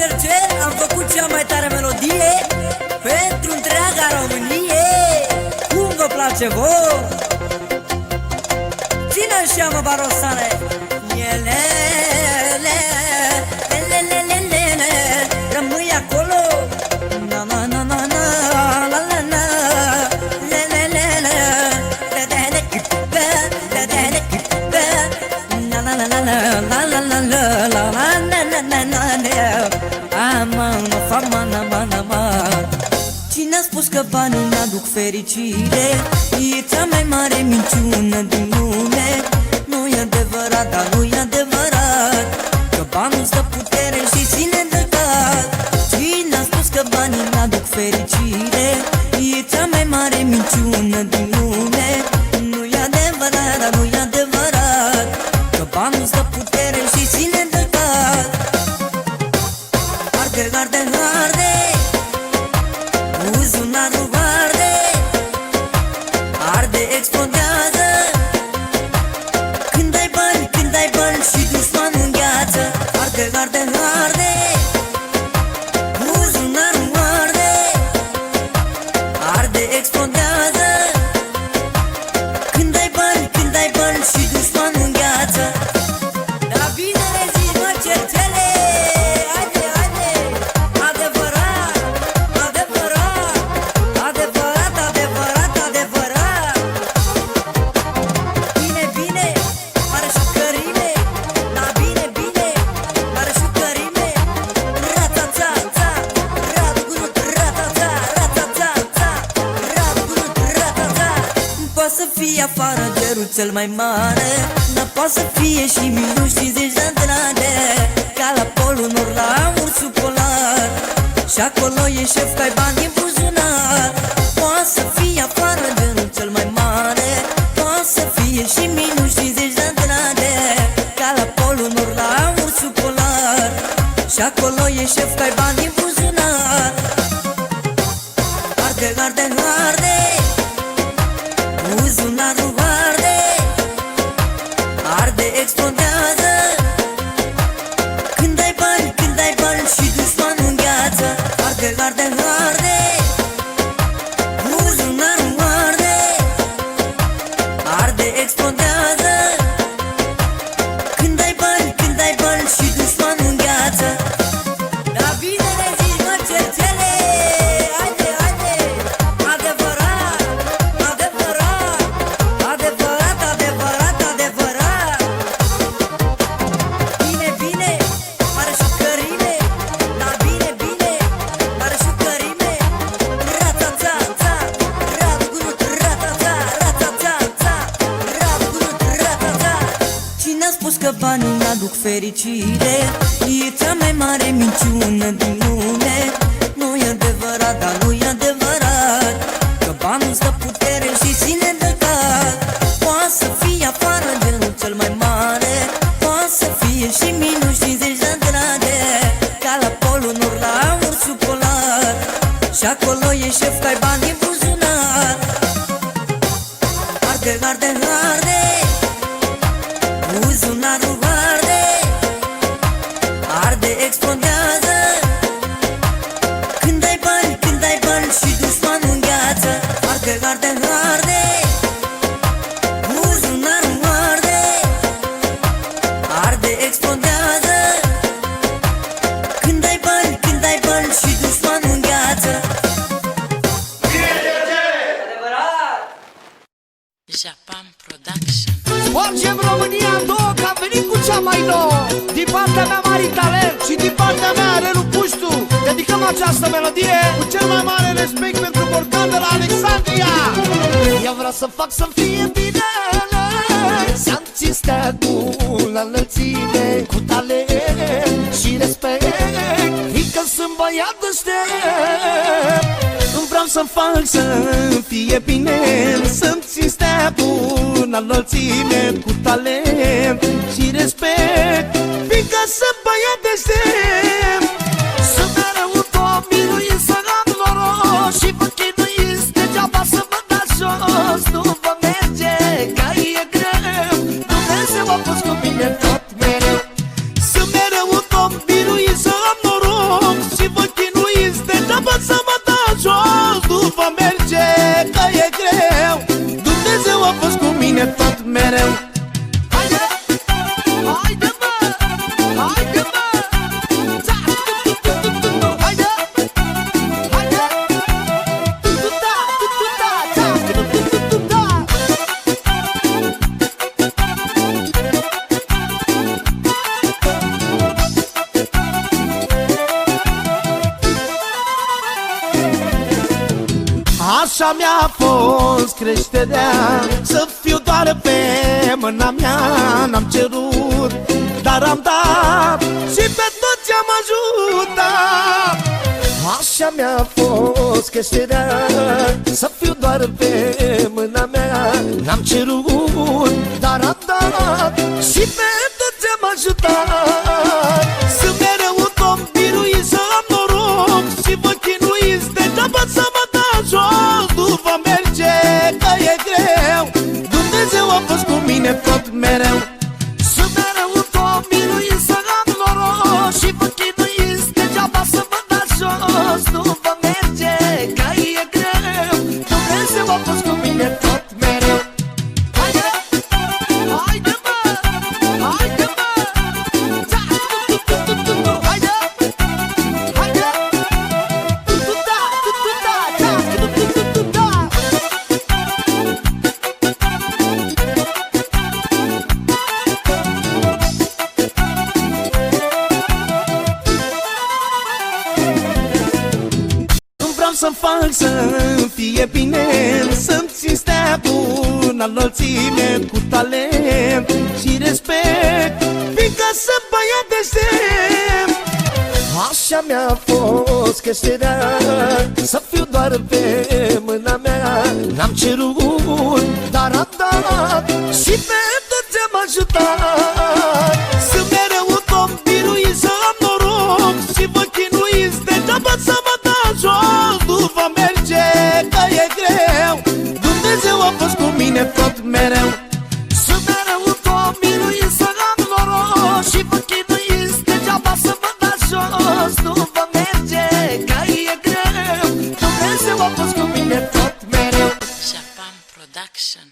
Cercel am făcut cea mai tare melodie pentru întreaga Românie. Cum vă place vouă? Ține-n seama, barosane. Rămâi acolo. Na na na na na la la na. Cine a spus că banii n-aduc fericire? E cea mai mare minciună din lume. Nu-i adevărat, dar nu-i adevărat că banul stă putere și ține de cap. Cine a spus că banii n-aduc fericire? E cea mai mare minciună din lume. Nu-i adevărat, dar nu-i adevărat că banul stă putere și ține de cap. Arde, arde, arde, buzunarul arde, arde, explodează. Când ai bani și dușmanul îngheață. Arde, arde, arde, buzunarul arde, arde, explodează. Când ai bani și dușmanul îngheață. Dar bine le zici, mă, Cercele. Haide, haide, adevărat, adevărat, adevărat, adevărat, adevărat. Bine, bine, mare șucărime. Da, bine, bine, mare șucărime. Rata-ța, ța, radu-grut, rata-ța, rata-ța, ța, radu-grut, rata-ța. Poate să fie afară cerul cel mai mare, dar poate să fie și minus 50 de grade. Ca la polul nord, la ursul polar, și acolo e șef că ai bani din buzunar. Poate să fie afară cerul cel mai mare, poate să fie și minus 50 de grade. Ca la polul nord, la ursul polar, și acolo e șef că ai bani din buzunar. Arde, arde, arde, buzunarul arde, arde, explodează. Când ai bani și dușmanul îngheață. Arde, arde, arde, buzunarul arde, arde, explodează. Când ai bani și dușmanul îngheață. Da, bine le zici, mă, Cercele. Haide, haide, adevărat, adevărat, adevărat, adevărat, adevărat. Bine, bine, mare șucărime. Da, bine, bine, mare șucărime. Rata-ța, ța, radu-grut, rata-ța, rata-ța, ța, radu-grut, rata-ța. Cine a spus că banii n-aduc fericire? E cea mai mare minciună din lume. Nu-i adevărat, dar nu-i adevărat că banul stă putere și ține de cap. Poate să fie afară genul cel mai mare, poate să fie și minus 50 de grade. Ca la polul nord, la ursul polar, și acolo e șef că ai bani din buzunar. Arde, arde, arde, buzunarul arde, arde, explodează. Când ai bani și dușmanul îngheață. Arde, arde, arde, buzunarul arde, arde, explodează. Când ai bani și dușmanul îngheață. Japan Production. Spargem România în două, că am venit cu cea mai nouă. Din partea mea Mari Talent și din partea mea Relu Puștu, dedicăm această melodie cu cel mai mare respect pentru Borcan de la Alexandria. Eu vreau să fac să-mi fie bine, să-mi țin steagul la înălțime, cu talent și respect, fiindcă sunt băiat deștept. Vreau să-mi fac să-mi fie bine, să-mi țin steagul la înălțime, cu talent și respect, fiindcă sunt băiat deștept. Sunt mereu un top, miruit să am noroc și vă chinuiți degeaba să mă dați jos. Nu vă merge, că e greu, Dumnezeu a fost cu mine tot mereu. Sunt mereu un top, miruit să am noroc Așa mi-a fost creșterea, să fiu doar pe mâna mea. N-am cerut, dar am dat și pe toți am ajutat. Așa mi-a fost creșterea, să fiu doar pe mâna mea. N-am cerut, dar am dat și pe toți am ajutat. Sunt mereu un om biruit, să am noroc și vă chinuiți degeaba să mă dau jos. Nu vă merge că e greu, Dumnezeu a fost cu mine tot mereu. Sunt mereu un om biruit, să am noroc și vă chinuiți degeaba să mă dau jos. Nu vă merge că e greu, Dumnezeu a fost cu mine tot mereu. Haide, haide mă, haide mă, haide, haide, vreau să fac să fie bine, să-mi țin steagul în înălțime, cu talent și respect, fiindcă sunt băiat deștept. Așa mi-a fost creșterea, să fiu doar pe mâna mea. N-am cerut, dar am dat și pe toți am ajutat. Sunt mereu un om biruit, să am noroc și vă chinuiți degeaba să mă dau jos. Nu vă merge că e greu, Dumnezeu a fost cu mine tot mereu. Sunt mereu un om biruit, să am noroc și vă chinuiți degeaba să mă dau jos. Nu vă merge că e greu, Dumnezeu a fost cu mine tot mereu. Japan Production.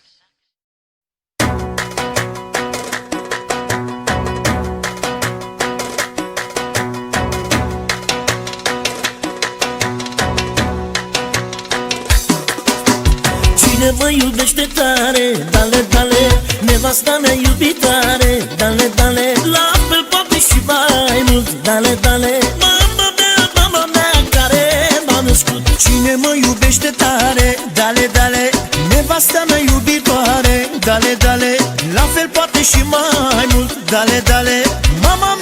Cine mă iubește tare, dale, dale, nevasta mea iubitoare, dale, dale, la fel poate și mai mult, dale, dale, mama mea care m-a născut. Cine mă iubește tare, dale, dale, nevasta mea iubitoare, dale, dale, la fel poate și mai mult, dale, dale, mama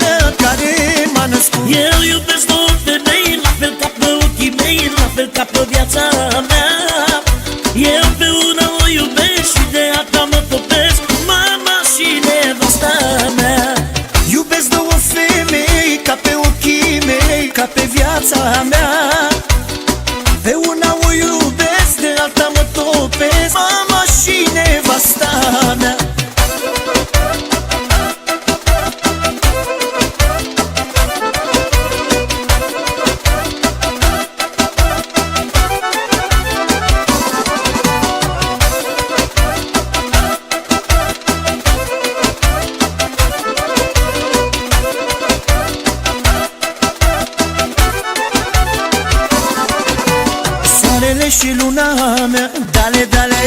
mea care m-a născut. Eu iubesc două femei, la fel ca pe ochii mei, la fel ca pe viața mea. Eu pe una o iubesc și de alta mă topesc, mama și nevasta mea. Iubesc două femei ca pe ochii mei, ca pe viața mea. Pe una o iubesc, de alta mă topesc, mama și nevasta mea. Și luna mea, dale, dale,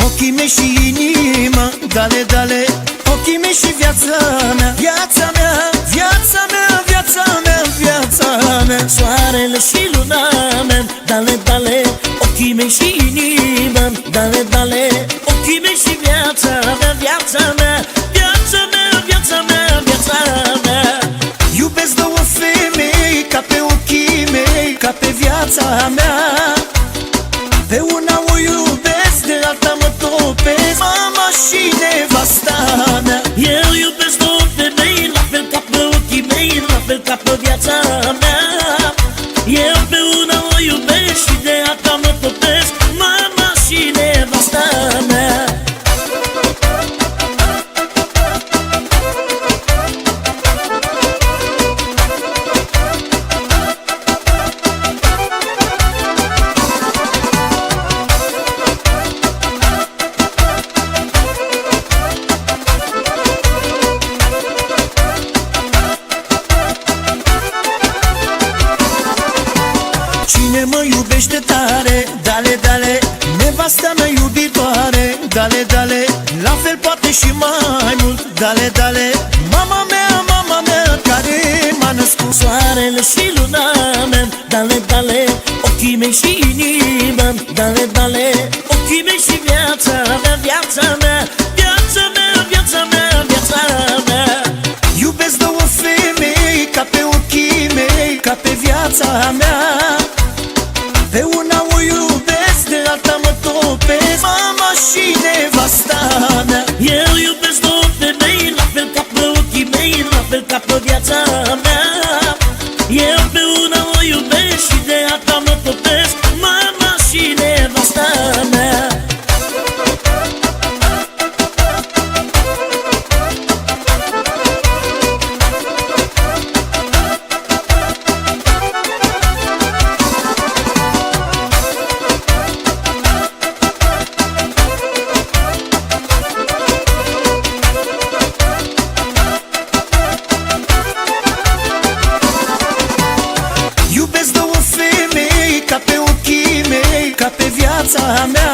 ochii mei și inima, dale, dale, ochii mei și viața mea, viața mea, viața mea, viața mea, viața mea. Soarele și luna mea, dale, dale, ochii mei și inima, dale, dale, ochii mei și viața mea, viața mea, viața mea, viața mea, viața mea. Iubesc două femei ca pe ochii mei, ca pe viața mea. Pe una o iubesc, de alta mă topesc, mama și nevasta mea. Eu iubesc două femei, la fel ca pe ochii mei, la fel ca pe viața mea. Eu pe una o iubesc și de alta mă topesc, mama și nevasta mea. Cine mă iubește tare, dale, dale, nevasta mea iubitoare, dale, dale, la fel poate și mai mult, dale, dale, mama mea care m-a născut. Soarele și luna mea, dale, dale, ochii mei și inima, dale, dale. Ochii mei și viața mea, viața mea, viața mea, viața mea, viața mea. Iubesc două femei ca pe ochii mei, ca pe viața mea. Pe una o iubesc, de alta mă topesc, mama și nevasta mea. Eu iubesc două femei, la fel ca pe ochii mei, la fel ca pe viața mea. Eu pe una o iubesc și de alta mă topesc, mama și nevasta mea. Iubesc două femei ca pe ochii mei, ca pe viața mea.